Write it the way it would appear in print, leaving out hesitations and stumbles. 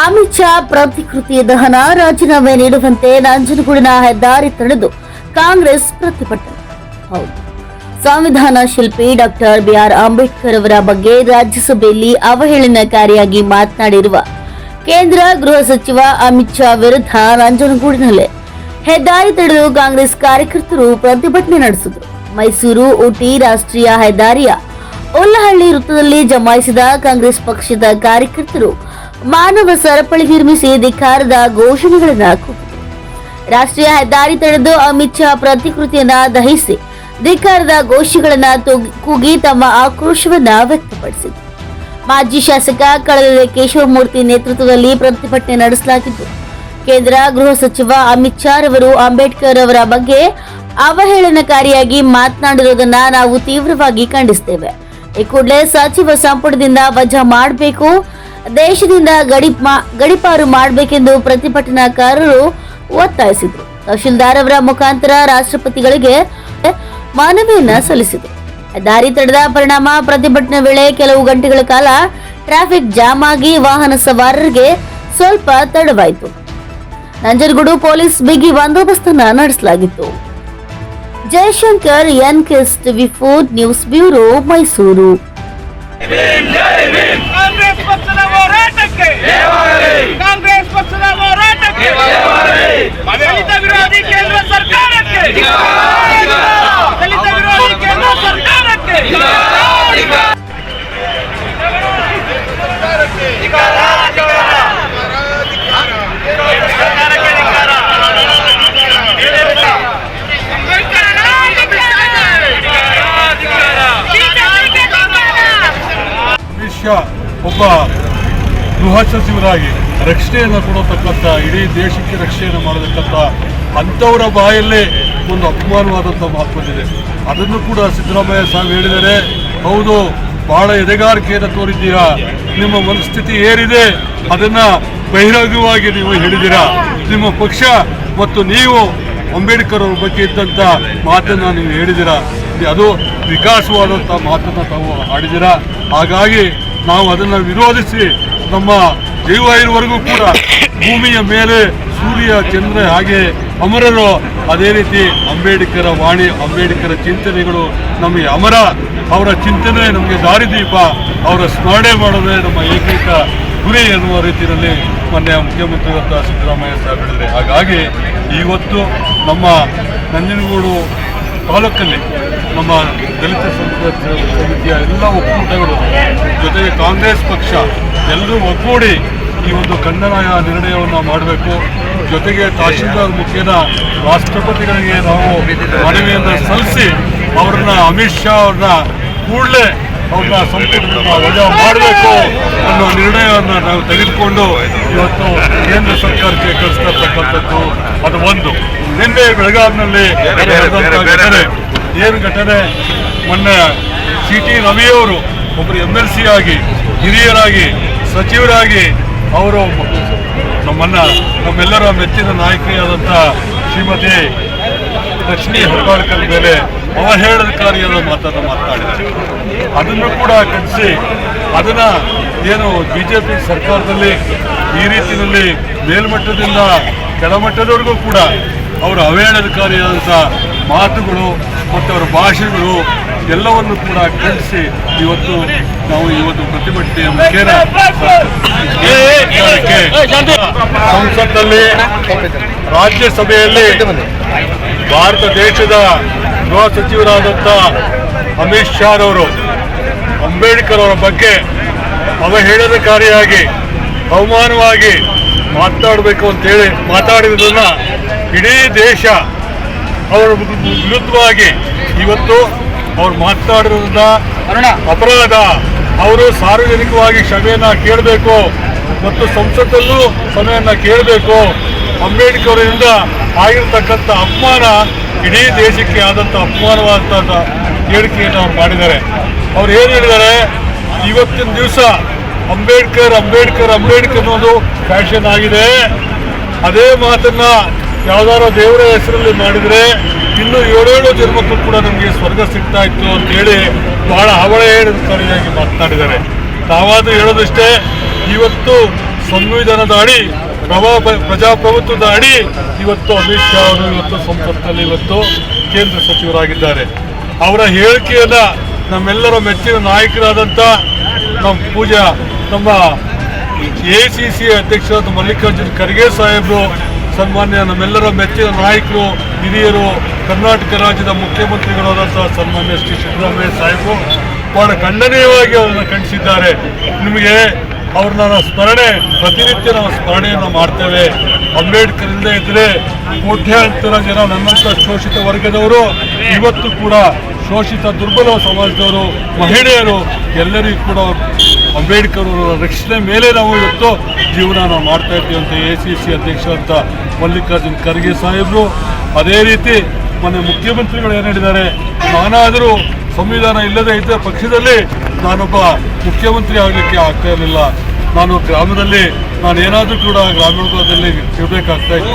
ಅಮಿತ್ ಶಾ ಪ್ರತಿಕೃತಿ ದಹನ ರಾಜೀನಾಮೆ ನೀಡುವಂತೆ ನಂಜನಗೂಡಿನ ಹೆದ್ದಾರಿ ತಡೆದು ಕಾಂಗ್ರೆಸ್ ಪ್ರತಿಭಟನೆ. ಹೌದು, ಸಂವಿಧಾನ ಶಿಲ್ಪಿ ಡಾಕ್ಟರ್ ಬಿಆರ್ ಅಂಬೇಡ್ಕರ್ ಅವರ ಬಗ್ಗೆ ರಾಜ್ಯಸಭೆಯಲ್ಲಿ ಅವಹೇಳನಕಾರಿಯಾಗಿ ಮಾತನಾಡಿರುವ ಕೇಂದ್ರ ಗೃಹ ಸಚಿವ ಅಮಿತ್ ಶಾ ವಿರುದ್ಧ ನಂಜನಗೂಡಿನಲ್ಲೇ ಹೆದ್ದಾರಿ ತಡೆದು ಕಾಂಗ್ರೆಸ್ ಕಾರ್ಯಕರ್ತರು ಪ್ರತಿಭಟನೆ ನಡೆಸಿದರು. ಮೈಸೂರು ಊಟಿ ರಾಷ್ಟ್ರೀಯ ಹೆದ್ದಾರಿಯ ಉಲ್ಲಹಳ್ಳಿ ವೃತ್ತದಲ್ಲಿ ಜಮಾಯಿಸಿದ ಕಾಂಗ್ರೆಸ್ ಪಕ್ಷದ ಕಾರ್ಯಕರ್ತರು ಮಾನವ ಸರಪಳಿ ನಿರ್ಮಿಸಿ ಧಿಕ್ಕಾರದ ಘೋಷಣೆಗಳನ್ನು ಕೂಗಿದರು. ರಾಷ್ಟ್ರೀಯ ಹೆದ್ದಾರಿ ತಡೆದು ಅಮಿತ್ ಶಾ ಪ್ರತಿಕೃತಿಯನ್ನ ದಹಿಸಿ ಧಿಕ್ಕಾರದ ಘೋಷಣೆಗಳನ್ನ ಕೂಗಿ ತಮ್ಮ ಆಕ್ರೋಶವನ್ನ ವ್ಯಕ್ತಪಡಿಸಿದರು. ಮಾಜಿ ಶಾಸಕ ಕಳಲೆ ಕೇಶವಮೂರ್ತಿ ನೇತೃತ್ವದಲ್ಲಿ ಪ್ರತಿಭಟನೆ ನಡೆಸಲಾಗಿದ್ದು, ಕೇಂದ್ರ ಗೃಹ ಸಚಿವ ಅಮಿತ್ ಶಾ ರವರು ಅಂಬೇಡ್ಕರ್ ಅವರ ಬಗ್ಗೆ ಅವಹೇಳನಕಾರಿಯಾಗಿ ಮಾತನಾಡಿರುವುದನ್ನ ನಾವು ತೀವ್ರವಾಗಿ ಖಂಡಿಸುತ್ತೇವೆ. ಈ ಕೂಡಲೇ ಸಚಿವ ಸಂಪುಟದಿಂದ ವಜಾ ಮಾಡಬೇಕು, ದೇಶದಿಂದ ಗಡಿಪಾರು ಮಾಡಬೇಕೆಂದು ಪ್ರತಿಭಟನಾಕಾರರು ಒತ್ತಾಯಿಸಿದರು. ತಹಶೀಲ್ದಾರ್ ಅವರ ಮುಖಾಂತರ ರಾಷ್ಟ್ರಪತಿಗಳಿಗೆ ಮನವಿಯನ್ನ ಸಲ್ಲಿಸಿದರು. ಹೆದ್ದಾರಿ ತಡೆದ ಪರಿಣಾಮ ಪ್ರತಿಭಟನೆ ವೇಳೆ ಕೆಲವು ಗಂಟೆಗಳ ಕಾಲ ಟ್ರಾಫಿಕ್ ಜಾಮ್ ಆಗಿ ವಾಹನ ಸವಾರರಿಗೆ ಸ್ವಲ್ಪ ತಡವಾಯಿತು. ನಂಜನಗೂಡು ಪೊಲೀಸ್ ಬಿಗಿ ಬಂದೋಬಸ್ತನ್ನ ನಡೆಸಲಾಗಿತ್ತು. ಜಯಶಂಕರ್, ಎನ್ಕೆಎಸ್ ಟಿವಿ4 ನ್ಯೂಸ್ ಬ್ಯೂರೋ, ಮೈಸೂರು. ಕಾಂಗ್ರೆಸ್ ಪಕ್ಷದ ಹೋರಾಟಕ್ಕೆ ಕಾಂಗ್ರೆಸ್ ಪಕ್ಷದ ಹೋರಾಟಕ್ಕೆ ದಲಿತ ವಿರೋಧಿ ಕೇಂದ್ರ ಸರ್ಕಾರಕ್ಕೆ ದಲಿತ ವಿರೋಧಿ ಕೇಂದ್ರ ಸರ್ಕಾರಕ್ಕೆ ಒಬ್ಬ ಗೃಹ ಸಚಿವರಾಗಿ ರಕ್ಷಣೆಯನ್ನು ಕೊಡತಕ್ಕಂಥ, ಇಡೀ ದೇಶಕ್ಕೆ ರಕ್ಷಣೆಯನ್ನು ಮಾಡತಕ್ಕಂಥ ಅಂಥವರ ಬಾಯಲ್ಲೇ ಒಂದು ಅಪಮಾನವಾದಂಥ ಮಾತು ಬಂದಿದೆ. ಅದನ್ನು ಕೂಡ ಸಿದ್ದರಾಮಯ್ಯ ಸಾಹೇಬ್ ಹೇಳಿದರೆ, ಹೌದು, ಬಹಳ ಎದೆಗಾರಿಕೆಯನ್ನು ತೋರಿದ್ದೀರಾ, ನಿಮ್ಮ ಮನಸ್ಥಿತಿ ಏನಿದೆ ಅದನ್ನು ಬಹಿರಂಗವಾಗಿ ನೀವು ಹೇಳಿದ್ದೀರಾ. ನಿಮ್ಮ ಪಕ್ಷ ಮತ್ತು ನೀವು ಅಂಬೇಡ್ಕರ್ ಅವ್ರ ಬಗ್ಗೆ ಇದ್ದಂಥ ಮಾತನ್ನು ನೀವು ಹೇಳಿದ್ದೀರಾ, ಅದು ವಿಕಾಸವಾದಂಥ ಮಾತನ್ನು ತಾವು ಆಡಿದ್ದೀರಾ. ಹಾಗಾಗಿ ನಾವು ಅದನ್ನು ವಿರೋಧಿಸಿ ನಮ್ಮ ಜೀವ ಇರುವವರೆಗೂ ಕೂಡ ಭೂಮಿಯ ಮೇಲೆ ಸೂರ್ಯ ಚಂದ್ರ ಹಾಗೆ ಅಮರರು, ಅದೇ ರೀತಿ ಅಂಬೇಡ್ಕರ್ ವಾಣಿ, ಅಂಬೇಡ್ಕರ್ ಚಿಂತನೆಗಳು ನಮಗೆ ಅಮರ. ಅವರ ಚಿಂತನೆ ನಮಗೆ ದಾರಿದೀಪ, ಅವರ ಸ್ಮರಣೆ ಮಾಡೋದೇ ನಮ್ಮ ಏಕೈಕ ಗುರಿ ಎನ್ನುವ ರೀತಿಯಲ್ಲಿ ಮೊನ್ನೆ ಮುಖ್ಯಮಂತ್ರಿಗಳಂತ ಸಿದ್ದರಾಮಯ್ಯ ಸಾಹೇಬ್ ಹೇಳಿದ್ದಾರೆ. ಹಾಗಾಗಿ ಇವತ್ತು ನಮ್ಮ ನಂಜನಗೂಡು ತಾಲೂಕಲ್ಲಿ ನಮ್ಮ ದಲಿತ ಸಮಿತಿಯ ಎಲ್ಲ ಒಕ್ಕೂಟಗಳು ಜೊತೆಗೆ ಕಾಂಗ್ರೆಸ್ ಪಕ್ಷ ಎಲ್ಲರೂ ಒಗ್ಗೂಡಿ ಈ ಒಂದು ಖಂಡನ ನಿರ್ಣಯವನ್ನು ಮಾಡಬೇಕು. ಜೊತೆಗೆ ತಹಶೀಲ್ದಾರ್ ಮುಖೇನ ರಾಷ್ಟ್ರಪತಿಗಳಿಗೆ ನಾವು ಮನವಿಯನ್ನು ಸಲ್ಲಿಸಿ ಅವ್ರನ್ನ ಅಮಿತ್ ಶಾ ಅವ್ರನ್ನ ಕೂಡಲೇ ಅವ್ರನ್ನ ಸಂಪುಟದಿಂದ ವಜಾ ಮಾಡಬೇಕು ಅನ್ನೋ ನಿರ್ಣಯವನ್ನು ನಾವು ತೆಗೆದುಕೊಂಡು ಇವತ್ತು ಕೇಂದ್ರ ಸರ್ಕಾರಕ್ಕೆ ಕಳಿಸ್ತಕ್ಕಂಥದ್ದು. ಅದು ಒಂದು. ನಿನ್ನೆ ಬೆಳಗಾವಿನಲ್ಲಿ ಏನು ಘಟನೆ, ಮೊನ್ನೆ CT ರವಿಯವರು ಒಬ್ಬರು MLC ಆಗಿ, ಹಿರಿಯರಾಗಿ, ಸಚಿವರಾಗಿ ಅವರು ನಮ್ಮೆಲ್ಲರ ಮೆಚ್ಚಿನ ನಾಯಕಿಯಾದಂಥ ಶ್ರೀಮತಿ ಲಕ್ಷ್ಮೀ ಹೆಬ್ಬಾಳ್ಕರ್ ಮೇಲೆ ಅವಹೇಳನಕಾರಿಯಾದ ಮಾತನ್ನು ಮಾತನಾಡಿದ್ದಾರೆ. ಅದನ್ನು ಕೂಡ ಖಂಡಿಸಿ ಅದನ್ನು ಏನು BJP ಸರ್ಕಾರದಲ್ಲಿ ಈ ರೀತಿಯಲ್ಲಿ ಮೇಲ್ಮಟ್ಟದಿಂದ ಕೆಳಮಟ್ಟದವರೆಗೂ ಕೂಡ ಅವರ ಅವಹೇಳನಕಾರಿಯಾದಂಥ ಮಾತುಗಳು ಮತ್ತು ಅವರ ಭಾಷೆಗಳು ಎಲ್ಲವನ್ನು ಕೂಡ ಖಂಡಿಸಿ ಇವತ್ತು ನಾವು ಈ ಒಂದು ಪ್ರತಿಭಟನೆಯ ಮುಖೇನ ಸಂಸತ್ನಲ್ಲಿ, ರಾಜ್ಯಸಭೆಯಲ್ಲಿ ಭಾರತ ದೇಶದ ಗೃಹ ಸಚಿವರಾದಂಥ ಅಮಿತ್ ಶಾ ಅವರು ಅಂಬೇಡ್ಕರ್ ಅವರ ಬಗ್ಗೆ ಅವಹೇಳನಕಾರಿಯಾಗಿ ಅವಮಾನವಾಗಿ ಮಾತನಾಡಬೇಕು ಅಂತೇಳಿ ಮಾತಾಡಿರೋದನ್ನ ಇಡೀ ದೇಶ ಅವರ ವಿರುದ್ಧವಾಗಿ ಇವತ್ತು ಅವ್ರು ಮಾತನಾಡಿರೋದ್ರಿಂದ ಅಪರಾಧ. ಅವರು ಸಾರ್ವಜನಿಕವಾಗಿ ಕ್ಷಮೆಯನ್ನು ಕೇಳಬೇಕು ಮತ್ತು ಸಂಸತ್ತಲ್ಲೂ ಕ್ಷಮೆಯನ್ನು ಕೇಳಬೇಕು. ಅಂಬೇಡ್ಕರ್ರಿಂದ ಆಗಿರ್ತಕ್ಕಂಥ ಅಪಮಾನ ಇಡೀ ದೇಶಕ್ಕೆ ಆದಂಥ ಅಪಮಾನವಾದಂಥ ಹೇಳಿಕೆಯನ್ನು ಅವ್ರು ಮಾಡಿದ್ದಾರೆ. ಅವ್ರು ಏನು ಹೇಳಿದ್ದಾರೆ, ಇವತ್ತಿನ ದಿವಸ ಅಂಬೇಡ್ಕರ್ ಅಂಬೇಡ್ಕರ್ ಅಂಬೇಡ್ಕರ್ ಅನ್ನೋದು ಫ್ಯಾಷನ್ ಆಗಿದೆ. ಅದೇ ಮಾತನ್ನ ಯಾವ್ದಾರೋ ದೇವರ ಹೆಸರಲ್ಲಿ ಮಾಡಿದರೆ ಇನ್ನು 7 ಜನ್ಮಕ್ಕೂ ಕೂಡ ನಮಗೆ ಸ್ವರ್ಗ ಸಿಗ್ತಾ ಇತ್ತು ಅಂತೇಳಿ ಬಹಳ ಅವಹೇಳನಕಾರಿಯಾಗಿ ಮಾತನಾಡಿದ್ದಾರೆ. ನಾವಾದರೂ ಹೇಳೋದಷ್ಟೇ, ಇವತ್ತು ಸಂವಿಧಾನದ ಅಡಿ ಪ್ರಜಾಪ್ರಭುತ್ವದ ಅಡಿ ಇವತ್ತು ಅಮಿತ್ ಶಾ ಅವರು ಇವತ್ತು ಸಂಸತ್ನಲ್ಲಿ ಇವತ್ತು ಕೇಂದ್ರ ಸಚಿವರಾಗಿದ್ದಾರೆ. ಅವರ ಹೇಳಿಕೆಯನ್ನ ನಮ್ಮೆಲ್ಲರ ಮೆಚ್ಚಿನ ನಾಯಕರಾದಂಥ ನಮ್ಮ ACC ಅಧ್ಯಕ್ಷರಾದ ಮಲ್ಲಿಕಾರ್ಜುನ್ ಖರ್ಗೆ ಸಾಹೇಬರು, ಸನ್ಮಾನ್ಯ ನಮ್ಮೆಲ್ಲರ ಮೆಚ್ಚಿನ ನಾಯಕರು ಹಿರಿಯರು, ಕರ್ನಾಟಕ ರಾಜ್ಯದ ಮುಖ್ಯಮಂತ್ರಿಗಳಾದಂಥ ಸನ್ಮಾನ್ಯ ಶ್ರೀ ಸಿದ್ದರಾಮಯ್ಯ ಸಾಹೇಬರು ಬಹಳ ಖಂಡನೀಯವಾಗಿ ಅವರನ್ನು ಖಂಡಿಸಿದ್ದಾರೆ. ನಿಮಗೆ ಅವ್ರನ್ನ ಪ್ರತಿನಿತ್ಯ ನಾವು ಸ್ಮರಣೆಯನ್ನು ಮಾಡ್ತೇವೆ. ಅಂಬೇಡ್ಕರ್ ಇಲ್ಲದೆ ಇದ್ದರೆ ಕೋಟ್ಯಾಂತರ ಜನ ನನ್ನಂಥ ಶೋಷಿತ ವರ್ಗದವರು, ಇವತ್ತು ಕೂಡ ಶೋಷಿತ ದುರ್ಬಲ ಸಮಾಜದವರು, ಮಹಿಳೆಯರು ಎಲ್ಲರಿಗೂ ಕೂಡ ಅಂಬೇಡ್ಕರ್ ಅವರ ರಕ್ಷಣೆ ಮೇಲೆ ನಾವು ಇವತ್ತು ಜೀವನ ಮಾಡ್ತಾ ಇದ್ದೀವಿ ಅಂತ ACC ಅಧ್ಯಕ್ಷ ಅಂತ ಮಲ್ಲಿಕಾರ್ಜುನ್ ಖರ್ಗೆ ಸಾಹೇಬರು. ಅದೇ ರೀತಿ ಮೊನ್ನೆ ಮುಖ್ಯಮಂತ್ರಿಗಳು ಏನು ಹೇಳಿದ್ದಾರೆ, ನಾನಾದರೂ ಸಂವಿಧಾನ ಇಲ್ಲದೆ ಇದ್ದ ಪಕ್ಷದಲ್ಲಿ ನಾನೊಬ್ಬ ಮುಖ್ಯಮಂತ್ರಿ ಆಗಲಿಕ್ಕೆ ಆಗ್ತಾ ಇರಲಿಲ್ಲ, ನಾನು ಗ್ರಾಮದಲ್ಲಿ ಏನಾದರೂ ಕೂಡ ಗ್ರಾಮೀಣದಲ್ಲಿ ಇರಬೇಕಾಗ್ತಾ ಇತ್ತು.